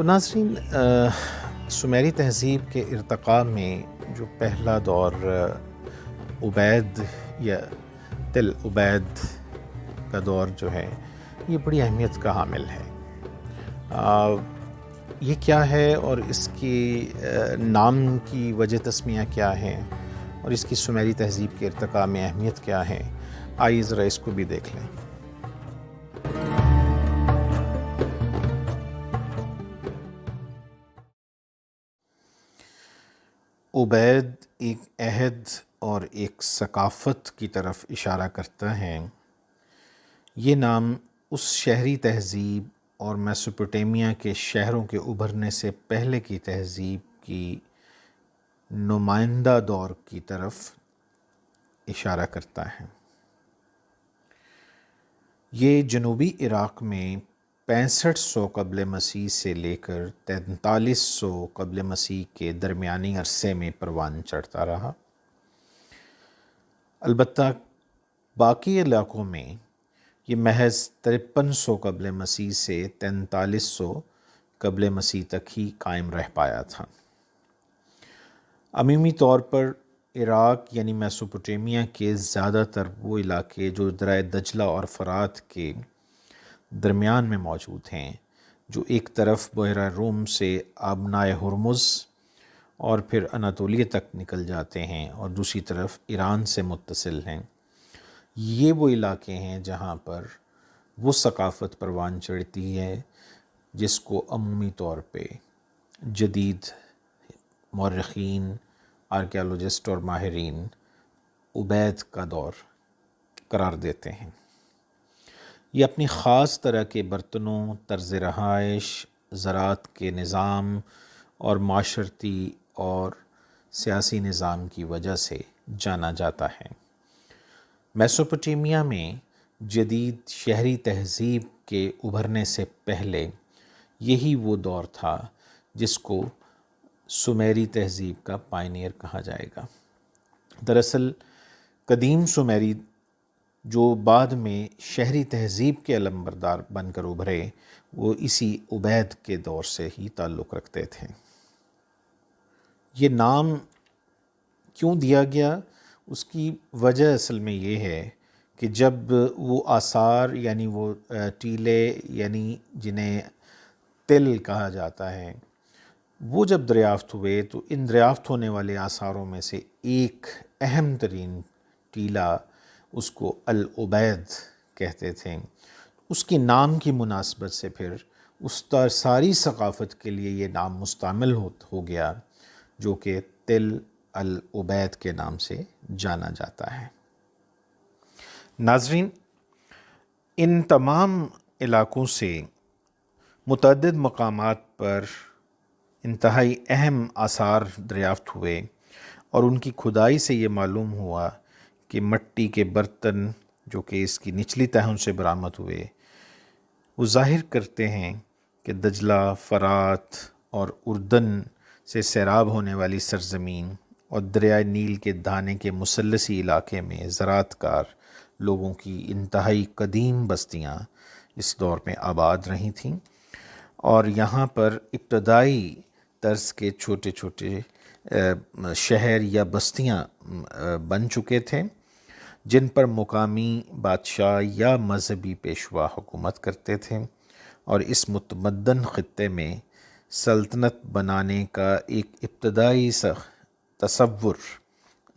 تو ناظرین، سمیری تہذیب کے ارتقاء میں جو پہلا دور عبید یا تل عبید کا دور جو ہے، یہ بڑی اہمیت کا حامل ہے۔ یہ کیا ہے اور اس کی نام کی وجہ تسمیہ کیا ہے اور اس کی سمیری تہذیب کے ارتقاء میں اہمیت کیا ہے، آئیے ذرا اس کو بھی دیکھ لیں۔ عبید ایک عہد اور ایک ثقافت کی طرف اشارہ کرتا ہے۔ یہ نام اس شہری تہذیب اور میسوپوٹیمیا کے شہروں کے ابھرنے سے پہلے کی تہذیب کی نمائندہ دور کی طرف اشارہ کرتا ہے۔ یہ جنوبی عراق میں 6500 قبل مسیح سے لے کر 4300 قبل مسیح کے درمیانی عرصے میں پروان چڑھتا رہا۔ البتہ باقی علاقوں میں یہ محض 5300 قبل مسیح سے 4300 قبل مسیح تک ہی قائم رہ پایا تھا۔ عمومی طور پر عراق یعنی میسوپوٹیمیا کے زیادہ تر وہ علاقے جو دریا دجلہ اور فرات کے درمیان میں موجود ہیں، جو ایک طرف بحیرہ روم سے آبنائے ہرمز اور پھر اناطولیہ تک نکل جاتے ہیں اور دوسری طرف ایران سے متصل ہیں، یہ وہ علاقے ہیں جہاں پر وہ ثقافت پروان چڑھتی ہے جس کو عمومی طور پہ جدید مورخین، آرکیالوجسٹ اور ماہرین عبید کا دور قرار دیتے ہیں۔ یہ اپنی خاص طرح کے برتنوں، طرز رہائش، زراعت کے نظام اور معاشرتی اور سیاسی نظام کی وجہ سے جانا جاتا ہے۔ میسوپوٹیمیا میں جدید شہری تہذیب کے ابھرنے سے پہلے یہی وہ دور تھا جس کو سمیری تہذیب کا پائنیئر کہا جائے گا۔ دراصل قدیم سمیری جو بعد میں شہری تہذیب کے علمبردار بن کر ابھرے، وہ اسی عبید کے دور سے ہی تعلق رکھتے تھے۔ یہ نام کیوں دیا گیا؟ اس کی وجہ اصل میں یہ ہے کہ جب وہ آثار یعنی وہ ٹیلے یعنی جنہیں تل کہا جاتا ہے، وہ جب دریافت ہوئے تو ان دریافت ہونے والے آثاروں میں سے ایک اہم ترین ٹیلہ، اس کو العبید کہتے تھے۔ اس کی نام کی مناسبت سے پھر اس ساری ثقافت کے لیے یہ نام مستعمل ہو گیا، جو کہ تل العبید کے نام سے جانا جاتا ہے۔ ناظرین، ان تمام علاقوں سے متعدد مقامات پر انتہائی اہم آثار دریافت ہوئے اور ان کی کھدائی سے یہ معلوم ہوا کہ مٹی کے برتن جو کہ اس کی نچلی تہوں سے برآمد ہوئے، وہ ظاہر کرتے ہیں کہ دجلہ، فرات اور اردن سے سیراب ہونے والی سرزمین اور دریائے نیل کے دانے کے مثلثی علاقے میں زراعت کار لوگوں کی انتہائی قدیم بستیاں اس دور میں آباد رہی تھیں، اور یہاں پر ابتدائی طرز کے چھوٹے چھوٹے شہر یا بستیاں بن چکے تھے، جن پر مقامی بادشاہ یا مذہبی پیشوا حکومت کرتے تھے، اور اس متمدن خطے میں سلطنت بنانے کا ایک ابتدائی تصور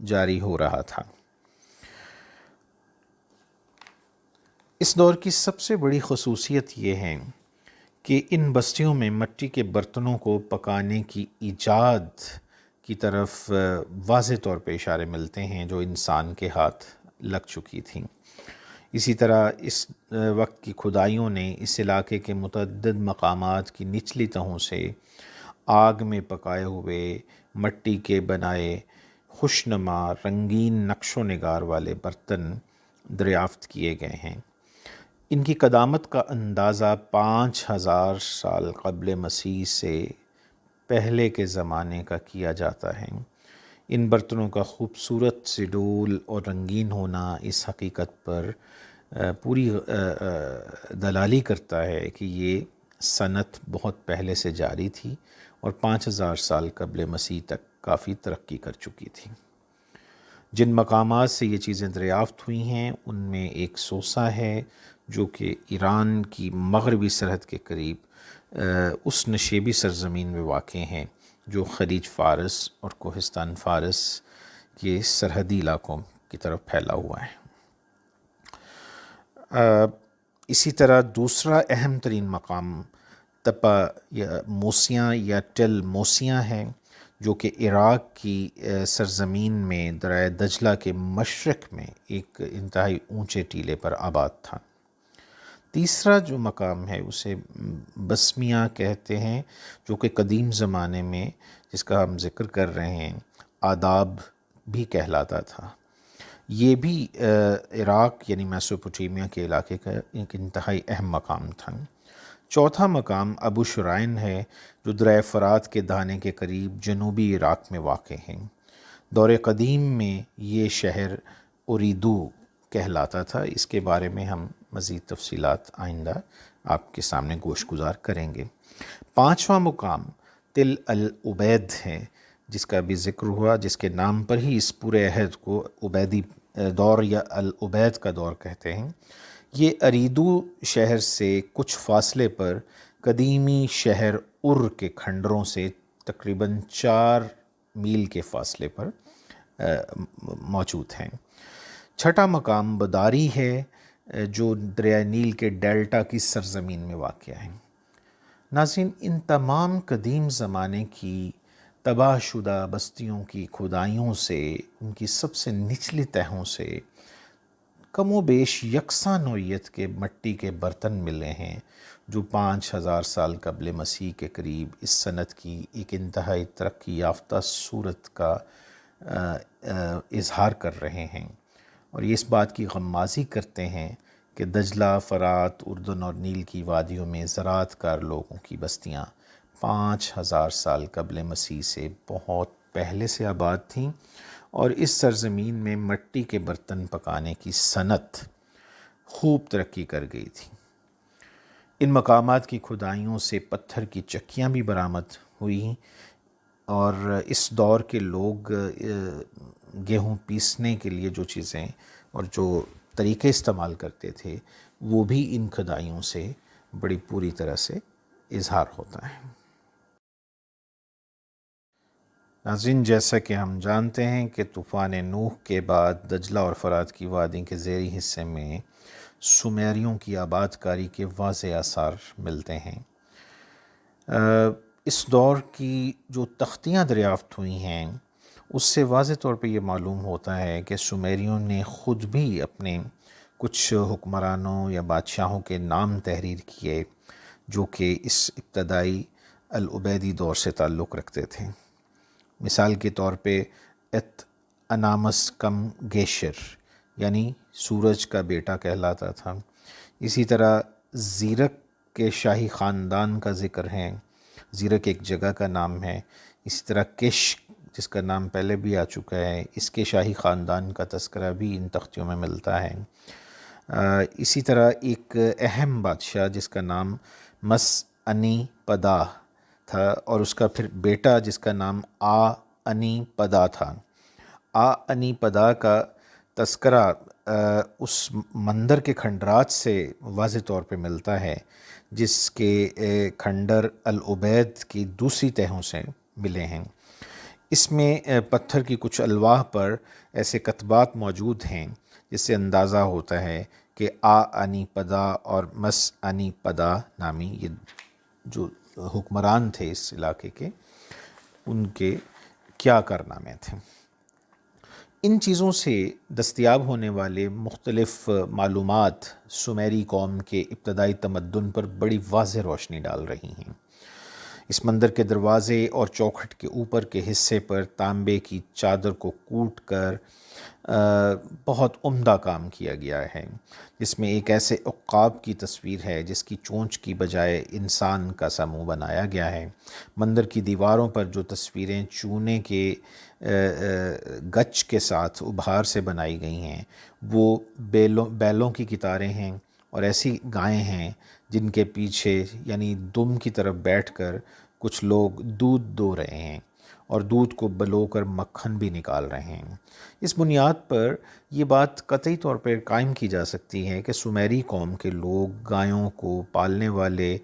جاری ہو رہا تھا۔ اس دور کی سب سے بڑی خصوصیت یہ ہے کہ ان بستیوں میں مٹی کے برتنوں کو پکانے کی ایجاد کی طرف واضح طور پہ اشارے ملتے ہیں جو انسان کے ہاتھ لگ چکی تھیں۔ اسی طرح اس وقت کی کھدائیوں نے اس علاقے کے متعدد مقامات کی نچلی تہوں سے آگ میں پکائے ہوئے مٹی کے بنائے خوشنما رنگین نقش و نگار والے برتن دریافت کیے گئے ہیں۔ ان کی قدامت کا اندازہ 5000 سال قبل مسیح سے پہلے کے زمانے کا کیا جاتا ہے۔ ان برتنوں کا خوبصورت سڈول اور رنگین ہونا اس حقیقت پر پوری دلالی کرتا ہے کہ یہ صنعت بہت پہلے سے جاری تھی اور 5000 سال قبل مسیح تک کافی ترقی کر چکی تھی۔ جن مقامات سے یہ چیزیں دریافت ہوئی ہیں ان میں ایک سوسا ہے جو کہ ایران کی مغربی سرحد کے قریب اس نشیبی سرزمین میں واقع ہیں جو خلیج فارس اور کوہستان فارس کے سرحدی علاقوں کی طرف پھیلا ہوا ہے۔ اسی طرح دوسرا اہم ترین مقام تپا یا موسیاں یا ٹل موسیاں ہے جو کہ عراق کی سرزمین میں دریائے دجلہ کے مشرق میں ایک انتہائی اونچے ٹیلے پر آباد تھا۔ تیسرا جو مقام ہے اسے بسمیہ کہتے ہیں جو کہ قدیم زمانے میں جس کا ہم ذکر کر رہے ہیں آداب بھی کہلاتا تھا۔ یہ بھی عراق یعنی میسوپوٹیمیا کے علاقے کا ایک انتہائی اہم مقام تھا۔ چوتھا مقام ابو شرائن ہے جو دریائے فرات کے دہانے کے قریب جنوبی عراق میں واقع ہیں۔ دور قدیم میں یہ شہر اوریدو کہلاتا تھا۔ اس کے بارے میں ہم مزید تفصیلات آئندہ آپ کے سامنے گوش گزار کریں گے۔ پانچواں مقام تل العبید ہے جس کا بھی ذکر ہوا، جس کے نام پر ہی اس پورے عہد کو عبیدی دور یا العبید کا دور کہتے ہیں۔ یہ اریدو شہر سے کچھ فاصلے پر قدیمی شہر ار کے کھنڈروں سے تقریباً 4 میل کے فاصلے پر موجود ہیں۔ چھٹا مقام بداری ہے جو دریائے نیل کے ڈیلٹا کی سرزمین میں واقع ہے۔ ناظرین، ان تمام قدیم زمانے کی تباہ شدہ بستیوں کی کھدائیوں سے، ان کی سب سے نچلی تہوں سے کم و بیش یکساں نوعیت کے مٹی کے برتن ملے ہیں جو 5000 سال قبل مسیح کے قریب اس صنعت کی ایک انتہائی ترقی یافتہ صورت کا اظہار کر رہے ہیں، اور یہ اس بات کی غمازی کرتے ہیں کہ دجلہ، فرات، اردن اور نیل کی وادیوں میں زراعت کار لوگوں کی بستیاں 5000 سال قبل مسیح سے بہت پہلے سے آباد تھیں، اور اس سرزمین میں مٹی کے برتن پکانے کی صنعت خوب ترقی کر گئی تھی۔ ان مقامات کی کھدائیوں سے پتھر کی چکیاں بھی برآمد ہوئی، اور اس دور کے لوگ گیہوں پیسنے کے لیے جو چیزیں اور جو طریقے استعمال کرتے تھے وہ بھی ان کھدائیوں سے بڑی پوری طرح سے اظہار ہوتا ہے۔ ناظرین، جیسا کہ ہم جانتے ہیں کہ طوفان نوح کے بعد دجلہ اور فرات کی وادی کے زیریں حصے میں سومیریوں کی آباد کاری کے واضح آثار ملتے ہیں۔ اس دور کی جو تختیاں دریافت ہوئی ہیں اس سے واضح طور پہ یہ معلوم ہوتا ہے کہ سومیریوں نے خود بھی اپنے کچھ حکمرانوں یا بادشاہوں کے نام تحریر کیے جو کہ اس ابتدائی العبیدی دور سے تعلق رکھتے تھے۔ مثال کے طور پہ ایت انامس کم گیشر یعنی سورج کا بیٹا کہلاتا تھا۔ اسی طرح زیرک کے شاہی خاندان کا ذکر ہے، زیرک ایک جگہ کا نام ہے۔ اسی طرح کش جس کا نام پہلے بھی آ چکا ہے، اس کے شاہی خاندان کا تذکرہ بھی ان تختیوں میں ملتا ہے۔ اسی طرح ایک اہم بادشاہ جس کا نام مس انی پدا تھا اور اس کا پھر بیٹا جس کا نام آ انی پدا تھا۔ آ انی پدا کا تذکرہ اس مندر کے کھنڈرات سے واضح طور پہ ملتا ہے جس کے کھنڈر العبید کی دوسری تہوں سے ملے ہیں۔ اس میں پتھر کی کچھ الواح پر ایسے کتبات موجود ہیں جس سے اندازہ ہوتا ہے کہ آ انی پدا اور مس انی پدا نامی یہ جو حکمران تھے اس علاقے کے، ان کے کیا کارنامے تھے۔ ان چیزوں سے دستیاب ہونے والے مختلف معلومات سومیری قوم کے ابتدائی تمدن پر بڑی واضح روشنی ڈال رہی ہیں۔ اس مندر کے دروازے اور چوکھٹ کے اوپر کے حصے پر تانبے کی چادر کو کوٹ کر بہت عمدہ کام کیا گیا ہے، جس میں ایک ایسے عقاب کی تصویر ہے جس کی چونچ کی بجائے انسان کا سا منہ بنایا گیا ہے۔ مندر کی دیواروں پر جو تصویریں چونے کے گچ کے ساتھ ابھار سے بنائی گئی ہیں وہ بیلوں کی کتاریں ہیں، اور ایسی گائیں ہیں جن کے پیچھے یعنی دم کی طرف بیٹھ کر کچھ لوگ دودھ دو رہے ہیں اور دودھ کو بلو کر مکھن بھی نکال رہے ہیں۔ اس بنیاد پر یہ بات قطعی طور پر قائم کی جا سکتی ہے کہ سمیری قوم کے لوگ گایوں کو پالنے والے،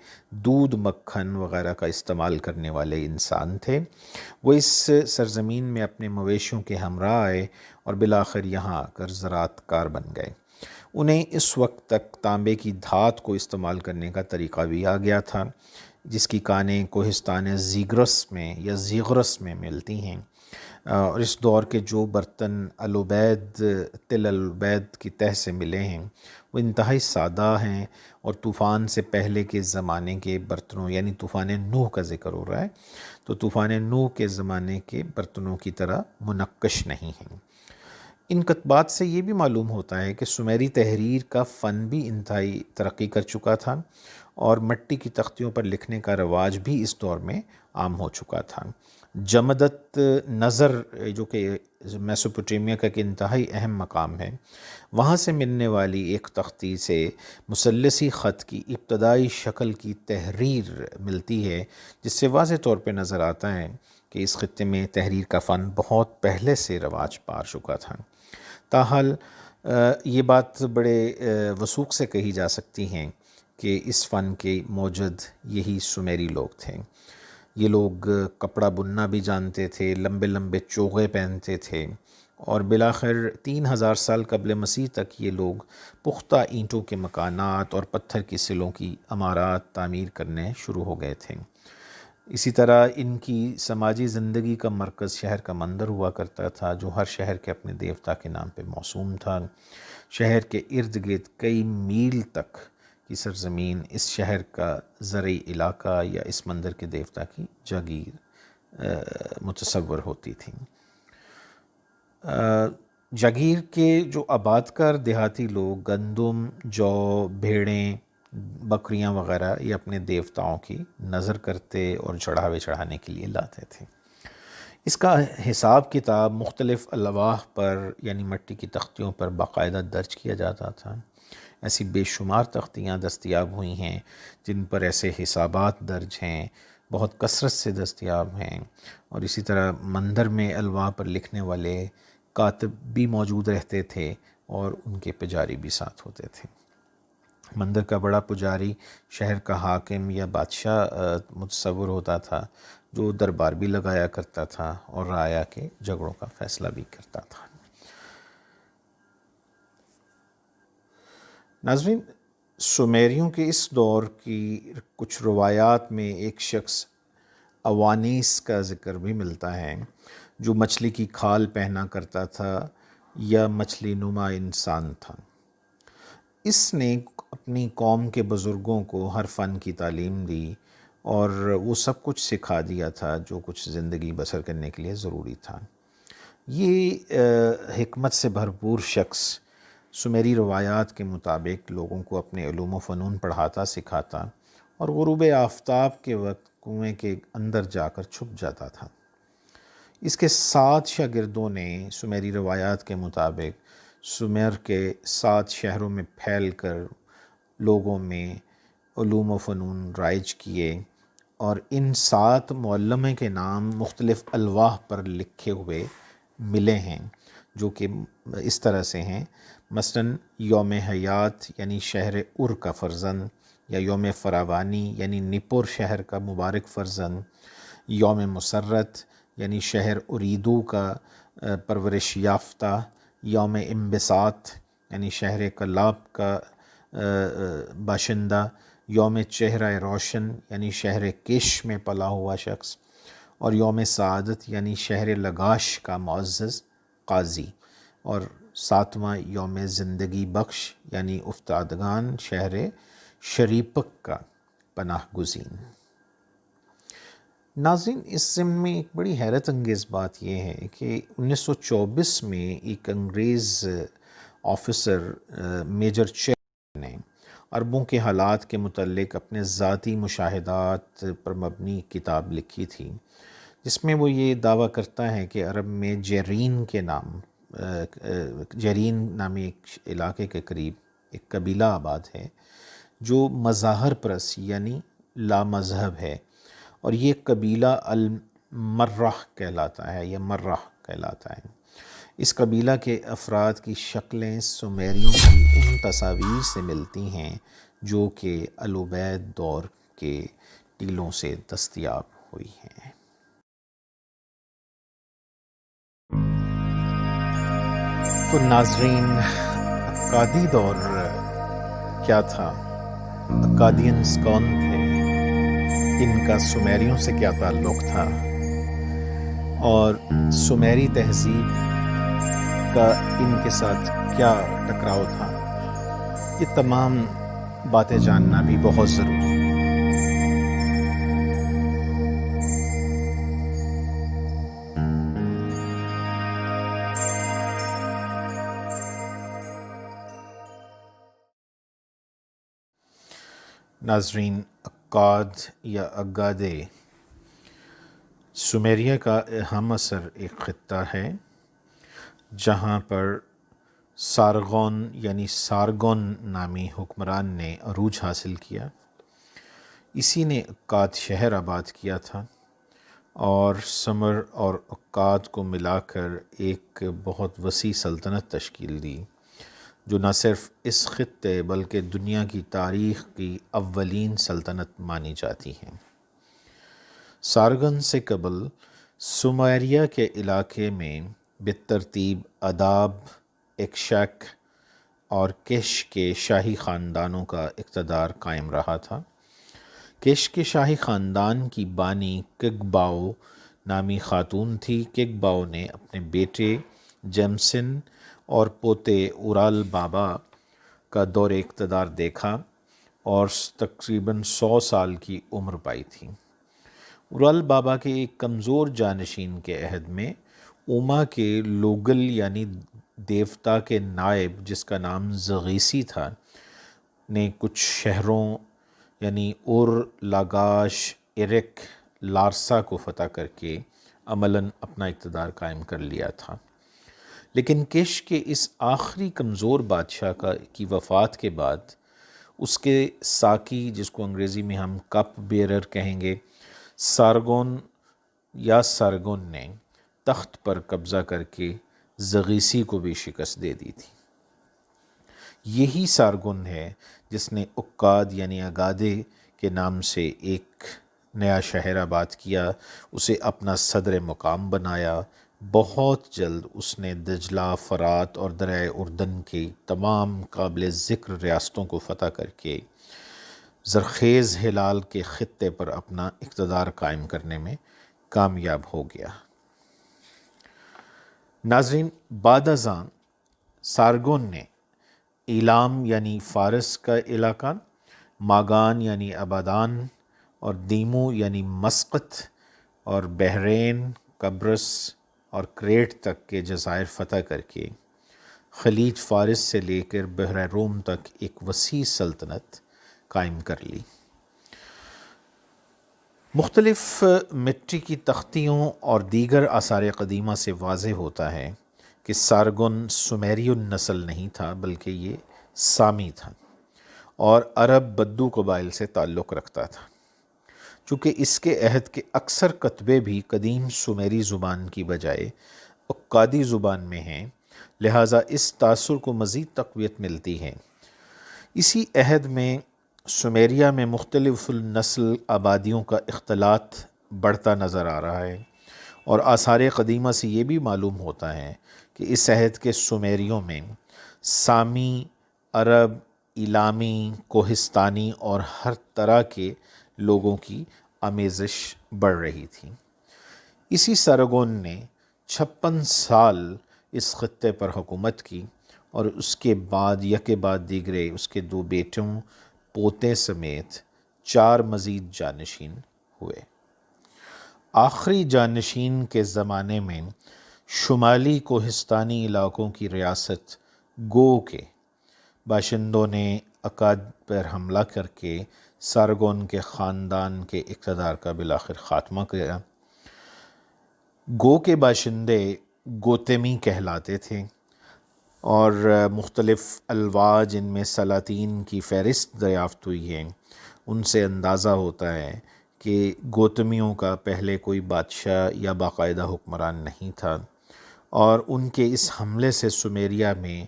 دودھ مکھن وغیرہ کا استعمال کرنے والے انسان تھے۔ وہ اس سرزمین میں اپنے مویشیوں کے ہمراہ آئے اور بالآخر یہاں آ کر زراعت کار بن گئے۔ انہیں اس وقت تک تانبے کی دھات کو استعمال کرنے کا طریقہ بھی آ گیا تھا، جس کی کانیں کوہستان زیگرس میں یا زیغرس میں ملتی ہیں، اور اس دور کے جو برتن العبید تل العبید کی تہ سے ملے ہیں وہ انتہائی سادہ ہیں اور طوفان سے پہلے کے زمانے کے برتنوں، یعنی طوفان نوح کا ذکر ہو رہا ہے، تو طوفان نوح کے زمانے کے برتنوں کی طرح منقش نہیں ہیں۔ ان کتبات سے یہ بھی معلوم ہوتا ہے کہ سمیری تحریر کا فن بھی انتہائی ترقی کر چکا تھا اور مٹی کی تختیوں پر لکھنے کا رواج بھی اس دور میں عام ہو چکا تھا۔ جمدت نظر، جو کہ میسوپوٹیمیا کا ایک انتہائی اہم مقام ہے، وہاں سے ملنے والی ایک تختی سے مثلثی خط کی ابتدائی شکل کی تحریر ملتی ہے، جس سے واضح طور پہ نظر آتا ہے کہ اس خطے میں تحریر کا فن بہت پہلے سے رواج پا چکا تھا۔ تاحال یہ بات بڑے وثوق سے کہی جا سکتی ہیں کہ اس فن کے موجد یہی سمیری لوگ تھے۔ یہ لوگ کپڑا بننا بھی جانتے تھے، لمبے لمبے چوغے پہنتے تھے، اور بالآخر 3000 سال قبل مسیح تک یہ لوگ پختہ اینٹوں کے مکانات اور پتھر کی سلوں کی عمارات تعمیر کرنے شروع ہو گئے تھے۔ اسی طرح ان کی سماجی زندگی کا مرکز شہر کا مندر ہوا کرتا تھا، جو ہر شہر کے اپنے دیوتا کے نام پہ موسوم تھا۔ شہر کے ارد گرد کئی میل تک کی سرزمین اس شہر کا زرعی علاقہ یا اس مندر کے دیوتا کی جاگیر متصور ہوتی تھی۔ جاگیر کے جو آباد کار دیہاتی لوگ گندم، جو، بھیڑیں، بکریاں وغیرہ یہ اپنے دیوتاؤں کی نظر کرتے اور چڑھاوے چڑھانے کے لیے لاتے تھے۔ اس کا حساب کتاب مختلف الواح پر یعنی مٹی کی تختیوں پر باقاعدہ درج کیا جاتا تھا۔ ایسی بے شمار تختیاں دستیاب ہوئی ہیں جن پر ایسے حسابات درج ہیں، بہت کثرت سے دستیاب ہیں، اور اسی طرح مندر میں الواح پر لکھنے والے کاتب بھی موجود رہتے تھے اور ان کے پجاری بھی ساتھ ہوتے تھے۔ مندر کا بڑا پجاری شہر کا حاکم یا بادشاہ متصور ہوتا تھا، جو دربار بھی لگایا کرتا تھا اور رعایا کے جھگڑوں کا فیصلہ بھی کرتا تھا۔ ناظرین، سومیریوں کے اس دور کی کچھ روایات میں ایک شخص اوانیس کا ذکر بھی ملتا ہے، جو مچھلی کی کھال پہنا کرتا تھا یا مچھلی نما انسان تھا۔ اس نے اپنی قوم کے بزرگوں کو ہر فن کی تعلیم دی اور وہ سب کچھ سکھا دیا تھا جو کچھ زندگی بسر کرنے کے لیے ضروری تھا۔ یہ حکمت سے بھرپور شخص سمیری روایات کے مطابق لوگوں کو اپنے علوم و فنون پڑھاتا سکھاتا اور غروب آفتاب کے وقت کنویں کے اندر جا کر چھپ جاتا تھا۔ اس کے 7 شاگردوں نے سمیری روایات کے مطابق سومر کے 7 شہروں میں پھیل کر لوگوں میں علوم و فنون رائج کیے، اور ان 7 معلمہ کے نام مختلف الواح پر لکھے ہوئے ملے ہیں، جو کہ اس طرح سے ہیں: مثلاً یوم حیات یعنی شہر ار کا فرزند، یا یوم فراوانی یعنی نپور شہر کا مبارک فرزند، یوم مسرت یعنی شہر اریدو کا پرورش یافتہ، یوم انبساط یعنی شہر کلاب کا باشندہ، یوم چہرہ روشن یعنی شہر کش میں پلا ہوا شخص، اور یوم سعادت یعنی شہر لگاش کا معزز قاضی، اور 7واں یوم زندگی بخش یعنی افتادگان شہر شریپک کا پناہ گزین۔ ناظرین، اس ضمن میں ایک بڑی حیرت انگیز بات یہ ہے کہ 1924 میں ایک انگریز آفیسر میجر چیک نے عربوں کے حالات کے متعلق اپنے ذاتی مشاہدات پر مبنی کتاب لکھی تھی، جس میں وہ یہ دعویٰ کرتا ہے کہ عرب میں جیرین نامی ایک علاقے کے قریب ایک قبیلہ آباد ہے جو مظاہر پرست یعنی لا مذہب ہے، اور یہ قبیلہ المرہ کہلاتا ہے یا مرہ کہلاتا ہے۔ اس قبیلہ کے افراد کی شکلیں سومیریوں کی ان تصاویر سے ملتی ہیں جو کہ العبید دور کے ٹیلوں سے دستیاب ہوئی ہیں۔ تو ناظرین، اکادی دور کیا تھا؟ اکادینز کون تھے؟ ان کا سومیریوں سے کیا تعلق تھا؟ اور سومیری تہذیب کا ان کے ساتھ کیا ٹکراؤ تھا؟ یہ تمام باتیں جاننا بھی بہت ضروری ہے۔ ناظرین، اکاد یا اگادے سومیریا کا ہم عصر ایک خطہ ہے جہاں پر سارغون یعنی سارگون نامی حکمران نے عروج حاصل کیا۔ اسی نے اکاد شہر آباد کیا تھا اور سمر اور اکاد کو ملا کر ایک بہت وسیع سلطنت تشکیل دی جو نہ صرف اس خطے بلکہ دنیا کی تاریخ کی اولین سلطنت مانی جاتی ہے۔ سارگن سے قبل سومیریا کے علاقے میں بالترتیب اداب، اکشک اور کش کے شاہی خاندانوں کا اقتدار قائم رہا تھا۔ کش کے شاہی خاندان کی بانی کگباؤ نامی خاتون تھی۔ کگباؤ نے اپنے بیٹے جیمسن اور پوتے اورال بابا کا دور اقتدار دیکھا اور تقریباً 100 سال کی عمر پائی تھی۔ اورال بابا کے ایک کمزور جانشین کے عہد میں اوما کے لوگل یعنی دیوتا کے نائب جس کا نام زغیسی تھا نے کچھ شہروں یعنی اور، لاگاش، ارک، لارسا کو فتح کر کے عملاً اپنا اقتدار قائم کر لیا تھا۔ لیکن کش کے اس آخری کمزور بادشاہ کی وفات کے بعد اس کے ساکی، جس کو انگریزی میں ہم کپ بیرر کہیں گے، سارگون نے تخت پر قبضہ کر کے زغیسی کو بھی شکست دے دی تھی۔ یہی سارگون ہے جس نے اکاد یعنی اگادے کے نام سے ایک نیا شہر آباد کیا، اسے اپنا صدر مقام بنایا۔ بہت جلد اس نے دجلہ، فرات اور دریائے اردن کی تمام قابل ذکر ریاستوں کو فتح کر کے زرخیز ہلال کے خطے پر اپنا اقتدار قائم کرنے میں کامیاب ہو گیا۔ ناظرین، بعد ازاں سارگون نے ایلام یعنی فارس کا علاقہ، ماگان یعنی ابادان اور دیمو یعنی مسقط اور بحرین، قبرص اور کریٹ تک کے جزائر فتح کر کے خلیج فارس سے لے کر بحر روم تک ایک وسیع سلطنت قائم کر لی۔ مختلف مٹی کی تختیوں اور دیگر آثار قدیمہ سے واضح ہوتا ہے کہ سارگون سومیری النسل نہیں تھا بلکہ یہ سامی تھا اور عرب بدو قبائل سے تعلق رکھتا تھا۔ چونکہ اس کے عہد کے اکثر کتبے بھی قدیم سومیری زبان کی بجائے اکادی زبان میں ہیں، لہٰذا اس تاثر کو مزید تقویت ملتی ہے۔ اسی عہد میں سومیریا میں مختلف النسل آبادیوں کا اختلاط بڑھتا نظر آ رہا ہے، اور آثار قدیمہ سے یہ بھی معلوم ہوتا ہے کہ اس عہد کے سومیریوں میں سامی، عرب، ایلامی، کوہستانی اور ہر طرح کے لوگوں کی آمیزش بڑھ رہی تھی۔ اسی سارگون نے 56 سال اس خطے پر حکومت کی اور اس کے بعد یکے بعد دیگرے اس کے 2 بیٹوں، پوتے سمیت 4 مزید جانشین ہوئے۔ آخری جانشین کے زمانے میں شمالی کوہستانی علاقوں کی ریاست گو کے باشندوں نے اکاد پر حملہ کر کے سارگون کے خاندان کے اقتدار کا بالآخر خاتمہ کیا۔ گو کے باشندے گوتمی کہلاتے تھے۔ اور مختلف الوا جن میں سلاطین کی فہرست دریافت ہوئی ہے، ان سے اندازہ ہوتا ہے کہ گوتمیوں کا پہلے کوئی بادشاہ یا باقاعدہ حکمران نہیں تھا، اور ان کے اس حملے سے سمیریا میں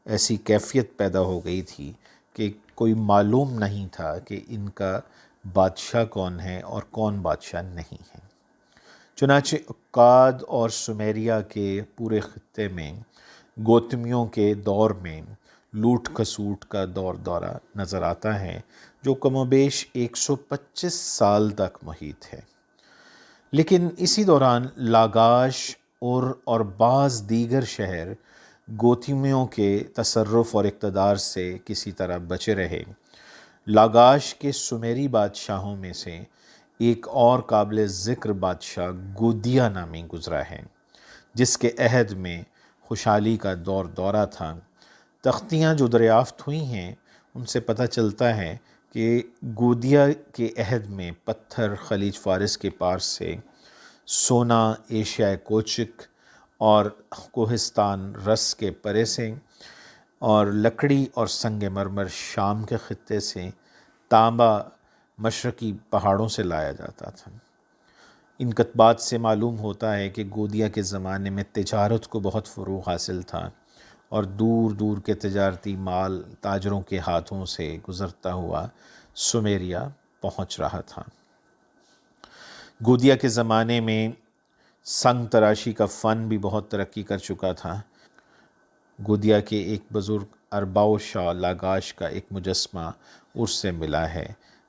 ایسی کیفیت پیدا ہو گئی تھی کہ کوئی معلوم نہیں تھا کہ ان کا بادشاہ کون ہے اور کون بادشاہ نہیں ہے۔ چنانچہ اکاد اور سمیریا کے پورے خطے میں گوتمیوں کے دور میں لوٹ کھسوٹ کا دورہ نظر آتا ہے، جو کم و بیش 125 سال تک محیط ہے۔ لیکن اسی دوران لاگاش اور بعض دیگر شہر گوتمیوں کے تصرف اور اقتدار سے کسی طرح بچے رہے۔ لاگاش کے سمیری بادشاہوں میں سے ایک اور قابل ذکر بادشاہ گودیا نامی گزرا ہے، جس کے عہد میں خوشحالی کا دورہ تھا۔ تختیاں جو دریافت ہوئی ہیں ان سے پتہ چلتا ہے کہ گودیا کے عہد میں پتھر خلیج فارس کے پاس سے، سونا ایشیائے کوچک اور کوہستان رس کے پرے سے، اور لکڑی اور سنگ مرمر شام کے خطے سے، تانبا مشرقی پہاڑوں سے لایا جاتا تھا۔ ان کتبات سے معلوم ہوتا ہے کہ گودیا کے زمانے میں تجارت کو بہت فروغ حاصل تھا، اور دور دور کے تجارتی مال تاجروں کے ہاتھوں سے گزرتا ہوا سمیریا پہنچ رہا تھا۔ گودیا کے زمانے میں سنگ تراشی کا فن بھی بہت ترقی کر چکا تھا۔ گودیا کے ایک بزرگ ارباؤ شاہ لاگاش کا ایک مجسمہ اس سے ملا ہے،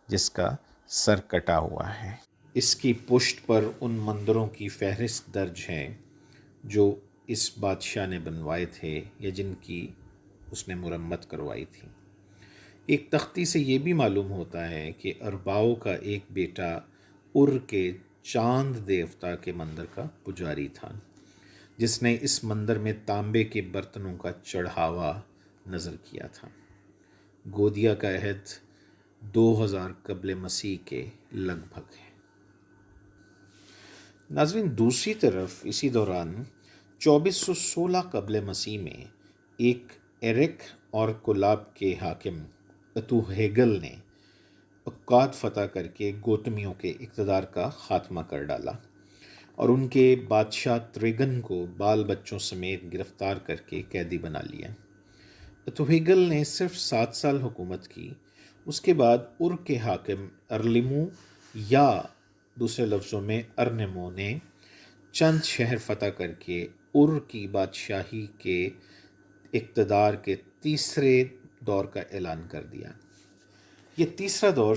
جس کا سر کٹا ہوا ہے۔ اس کی پشت پر ان مندروں کی فہرست درج ہے جو اس بادشاہ نے بنوائے تھے یا جن کی اس نے مرمت کروائی تھی۔ ایک تختی سے یہ بھی معلوم ہوتا ہے کہ ارباؤ کا ایک بیٹا ار کے چاند دیوتا کے مندر کا پجاری تھا، جس نے اس مندر میں تانبے کے برتنوں کا چڑھاوا نظر کیا تھا۔ گودیا کا عہد 2000 قبل مسیح کے لگ بھگ ہے۔ ناظرین، دوسری طرف اسی دوران 2416 قبل مسیح میں ایک ایرک اور کولاب کے حاکم اتوہیگل نے اکاد فتح کر کے گوتمیوں کے اقتدار کا خاتمہ کر ڈالا اور ان کے بادشاہ تریگن کو بال بچوں سمیت گرفتار کر کے قیدی بنا لیا۔ اتوہیگل نے صرف 7 سال حکومت کی۔ اس کے بعد ار کے حاکم ارلیمو یا دوسرے لفظوں میں ارنمو نے چند شہر فتح کر کے ار کی بادشاہی کے اقتدار کے تیسرے دور کا اعلان کر دیا۔ یہ تیسرا دور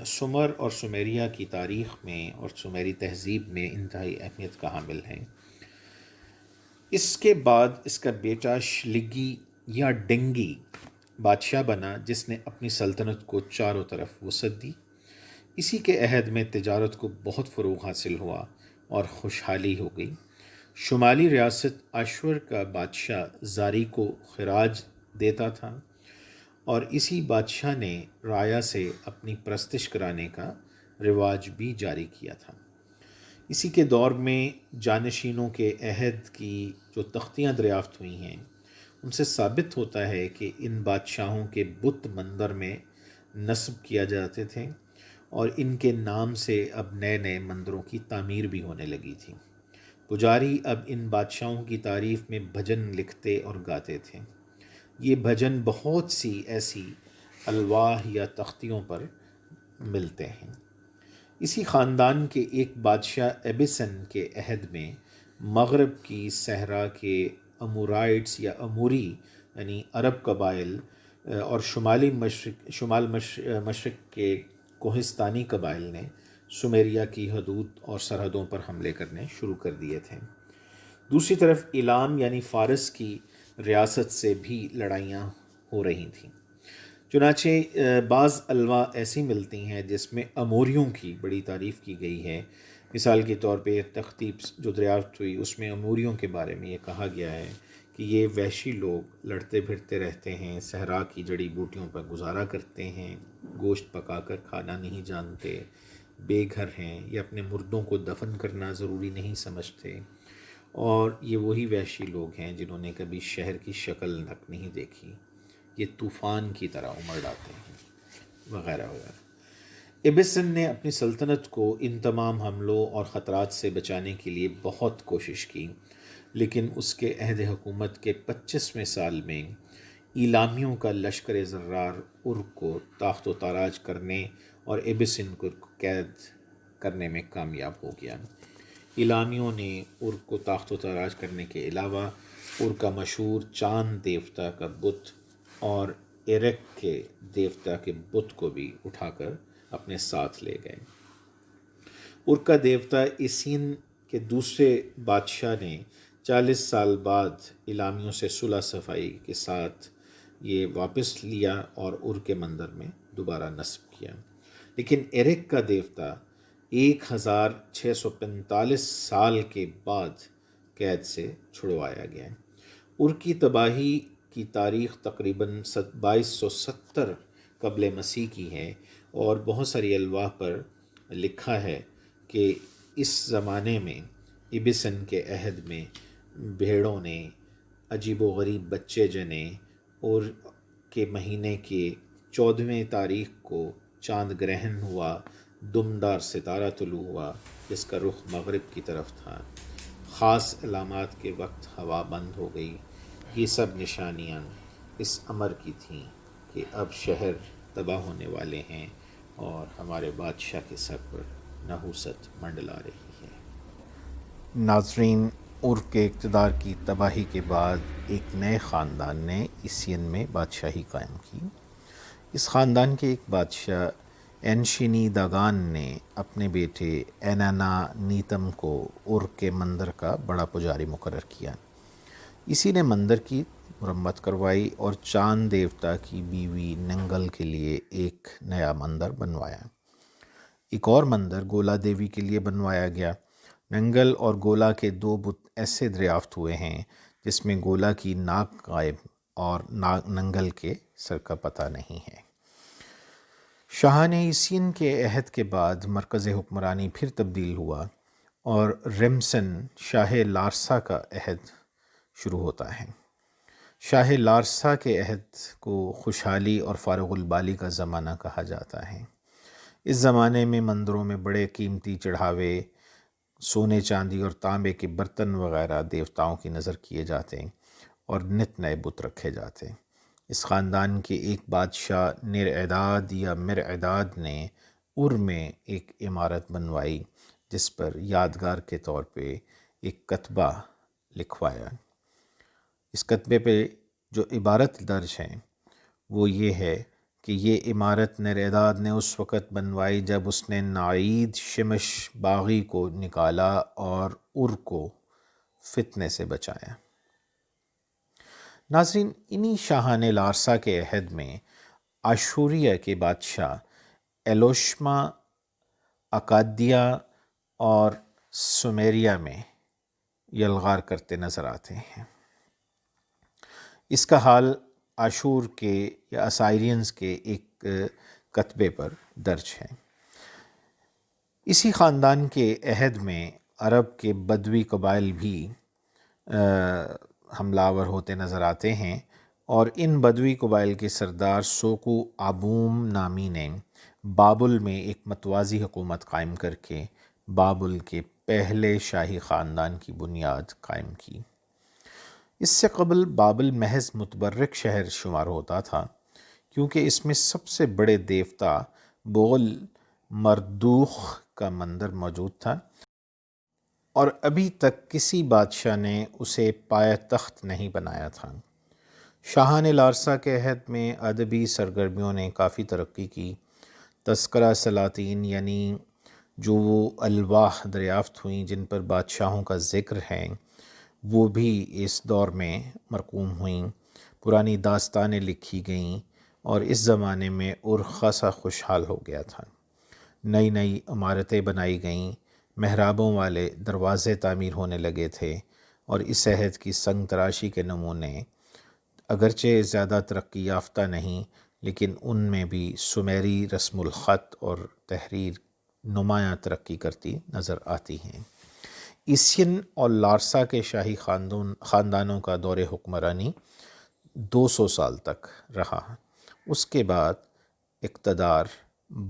سمر اور سمیریا کی تاریخ میں اور سمیری تہذیب میں انتہائی اہمیت کا حامل ہے۔ اس کے بعد اس کا بیٹا شلگی یا ڈنگی بادشاہ بنا، جس نے اپنی سلطنت کو چاروں طرف وسعت دی۔ اسی کے عہد میں تجارت کو بہت فروغ حاصل ہوا اور خوشحالی ہو گئی۔ شمالی ریاست اشور کا بادشاہ زاری کو خراج دیتا تھا، اور اسی بادشاہ نے رایا سے اپنی پرستش کرانے کا رواج بھی جاری کیا تھا۔ اسی کے دور میں جانشینوں کے عہد کی جو تختیاں دریافت ہوئی ہیں ان سے ثابت ہوتا ہے کہ ان بادشاہوں کے بت مندر میں نصب کیا جاتے تھے، اور ان کے نام سے اب نئے نئے مندروں کی تعمیر بھی ہونے لگی تھی۔ پجاری اب ان بادشاہوں کی تعریف میں بھجن لکھتے اور گاتے تھے۔ یہ بھجن بہت سی ایسی الواح یا تختیوں پر ملتے ہیں۔ اسی خاندان کے ایک بادشاہ ایبسن کے عہد میں مغرب کی صحرا کے امورائٹس یا اموری یعنی عرب قبائل اور شمال مشرق کے کوہستانی قبائل نے سمیریا کی حدود اور سرحدوں پر حملے کرنے شروع کر دیے تھے۔ دوسری طرف ایلام یعنی فارس کی ریاست سے بھی لڑائیاں ہو رہی تھیں۔ چنانچہ بعض الوا ایسی ملتی ہیں جس میں اموریوں کی بڑی تعریف کی گئی ہے۔ مثال کے طور پہ تختیب جو دریافت ہوئی اس میں اموریوں کے بارے میں یہ کہا گیا ہے کہ یہ وحشی لوگ لڑتے پھرتے رہتے ہیں، صحرا کی جڑی بوٹیوں پر گزارا کرتے ہیں، گوشت پکا کر کھانا نہیں جانتے، بے گھر ہیں، یہ اپنے مردوں کو دفن کرنا ضروری نہیں سمجھتے، اور یہ وہی وحشی لوگ ہیں جنہوں نے کبھی شہر کی شکل تک نہیں دیکھی، یہ طوفان کی طرح امڑ آتے ہیں، وغیرہ وغیرہ۔ ابسن نے اپنی سلطنت کو ان تمام حملوں اور خطرات سے بچانے کے لیے بہت کوشش کی، لیکن اس کے عہد حکومت کے 25ویں سال میں ایلامیوں کا لشکر زرار ارک کو تاخت و تاراج کرنے اور ابسن کو قید کرنے میں کامیاب ہو گیا۔ ایلامیوں نے ارک کو تاخت و تاراج کرنے کے علاوہ ارک کا مشہور چاند دیوتا کا بت اور ایرک کے دیوتا کے بت کو بھی اٹھا کر اپنے ساتھ لے گئے۔ ارک کا دیوتا اسین کے دوسرے بادشاہ نے 40 سال بعد ایلامیوں سے صلح صفائی کے ساتھ یہ واپس لیا اور ارک کے مندر میں دوبارہ نصب کیا، لیکن ایرک کا دیوتا 1645 سال کے بعد قید سے چھڑوایا گیا۔ ارک کی تباہی کی تاریخ تقریباً 2270 قبل مسیح کی ہے، اور بہت ساری الواح پر لکھا ہے کہ اس زمانے میں ابسن کے عہد میں بھیڑوں نے عجیب و غریب بچے جنے، اور کے مہینے کے 14ویں تاریخ کو چاند گرہن ہوا، دمدار ستارہ طلوع ہوا جس کا رخ مغرب کی طرف تھا، خاص علامات کے وقت ہوا بند ہو گئی۔ یہ سب نشانیاں اس امر کی تھیں کہ اب شہر تباہ ہونے والے ہیں اور ہمارے بادشاہ کے سر پر نحوست منڈلا رہی ہے۔ ناظرین، ارک کے اقتدار کی تباہی کے بعد ایک نئے خاندان نے اسین میں بادشاہی قائم کی۔ اس خاندان کے ایک بادشاہ اینشینی داگان نے اپنے بیٹے اینانا نیتم کو ارک کے مندر کا بڑا پجاری مقرر کیا۔ اسی نے مندر کی مرمت کروائی اور چاند دیوتا کی بیوی ننگل کے لیے ایک نیا مندر بنوایا۔ ایک اور مندر گولا دیوی کے لیے بنوایا گیا۔ ننگل اور گولا کے 2 بت ایسے دریافت ہوئے ہیں جس میں گولا کی ناک غائب اور ننگل کے سر کا پتہ نہیں ہے۔ شاہان اسین کے عہد کے بعد مرکز حکمرانی پھر تبدیل ہوا اور ریمسن شاہ لارسا کا عہد شروع ہوتا ہے۔ شاہ لارسا کے عہد کو خوشحالی اور فارغ البالی کا زمانہ کہا جاتا ہے۔ اس زمانے میں مندروں میں بڑے قیمتی چڑھاوے، سونے چاندی اور تانبے کے برتن وغیرہ دیوتاؤں کی نظر کیے جاتے اور نت نئے بت رکھے جاتے۔ اس خاندان کے ایک بادشاہ نرعداد یا مرعداد نے ار میں ایک عمارت بنوائی جس پر یادگار کے طور پہ ایک کتبہ لکھوایا۔ اس کتبے پہ جو عبارت درج ہیں وہ یہ ہے کہ یہ عمارت نرعداد نے اس وقت بنوائی جب اس نے نعید شمش باغی کو نکالا اور ار کو فتنے سے بچایا۔ ناظرین، انہی شاہان لارسا کے عہد میں آشوریہ کے بادشاہ ایلوشما اکادیہ اور سومیریا میں یلغار کرتے نظر آتے ہیں۔ اس کا حال آشور کے یا اسائرینز کے ایک کتبے پر درج ہے۔ اسی خاندان کے عہد میں عرب کے بدوی قبائل بھی حملہ آور ہوتے نظر آتے ہیں، اور ان بدوی قبائل کے سردار سوکو آبوم نامی نے بابل میں ایک متوازی حکومت قائم کر کے بابل کے پہلے شاہی خاندان کی بنیاد قائم کی۔ اس سے قبل بابل محض متبرک شہر شمار ہوتا تھا کیونکہ اس میں سب سے بڑے دیوتا بغل مردوخ کا مندر موجود تھا، اور ابھی تک کسی بادشاہ نے اسے پایہ تخت نہیں بنایا تھا۔ شاہان لارسا کے عہد میں ادبی سرگرمیوں نے کافی ترقی کی۔ تذکرہ سلاطین یعنی جو وہ الواح دریافت ہوئیں جن پر بادشاہوں کا ذکر ہے وہ بھی اس دور میں مرقوم ہوئیں۔ پرانی داستانیں لکھی گئیں اور اس زمانے میں خاصا خوشحال ہو گیا تھا۔ نئی نئی عمارتیں بنائی گئیں، محرابوں والے دروازے تعمیر ہونے لگے تھے، اور اس عہد کی سنگ تراشی کے نمونے اگرچہ زیادہ ترقی یافتہ نہیں لیکن ان میں بھی سومیری رسم الخط اور تحریر نمایاں ترقی کرتی نظر آتی ہیں۔ ایسین اور لارسا کے شاہی خاندانوں کا دور حکمرانی 200 سال تک رہا۔ اس کے بعد اقتدار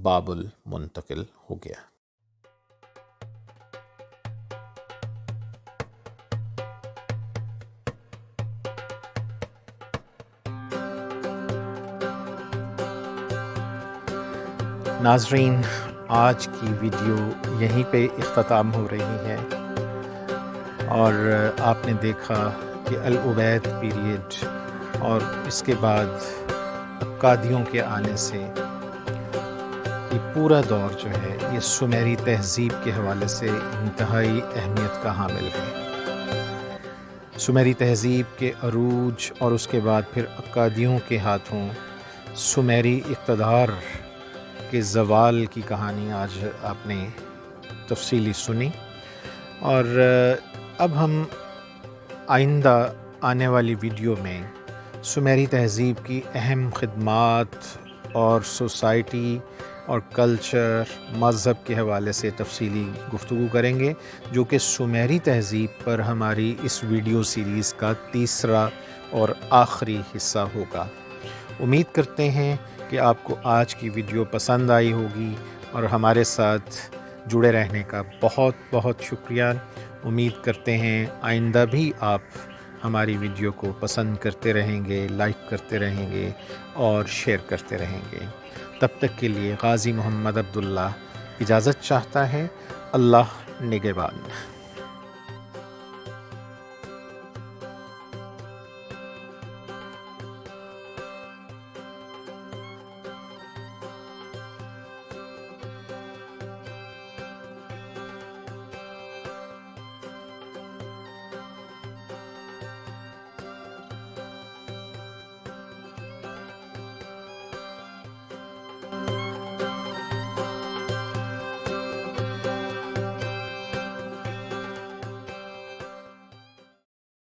بابل منتقل ہو گیا۔ ناظرین، آج کی ویڈیو یہیں پہ اختتام ہو رہی ہے، اور آپ نے دیکھا کہ العبید پیریڈ اور اس کے بعد اکادیوں کے آنے سے یہ پورا دور جو ہے یہ سومیری تہذیب کے حوالے سے انتہائی اہمیت کا حامل ہے۔ سومیری تہذیب کے عروج اور اس کے بعد پھر اکادیوں کے ہاتھوں سومیری اقتدار کے زوال کی کہانی آج آپ نے تفصیلی سنی، اور اب ہم آئندہ آنے والی ویڈیو میں سومیری تہذیب کی اہم خدمات اور سوسائٹی اور کلچر، مذہب کے حوالے سے تفصیلی گفتگو کریں گے، جو کہ سومیری تہذیب پر ہماری اس ویڈیو سیریز کا تیسرا اور آخری حصہ ہوگا۔ امید کرتے ہیں کہ آپ کو آج کی ویڈیو پسند آئی ہوگی، اور ہمارے ساتھ جڑے رہنے کا بہت بہت شکریہ۔ امید کرتے ہیں آئندہ بھی آپ ہماری ویڈیو کو پسند کرتے رہیں گے، لائک کرتے رہیں گے اور شیئر کرتے رہیں گے۔ تب تک کے لیے غازی محمد عبداللہ اجازت چاہتا ہے۔ اللہ نگہبان۔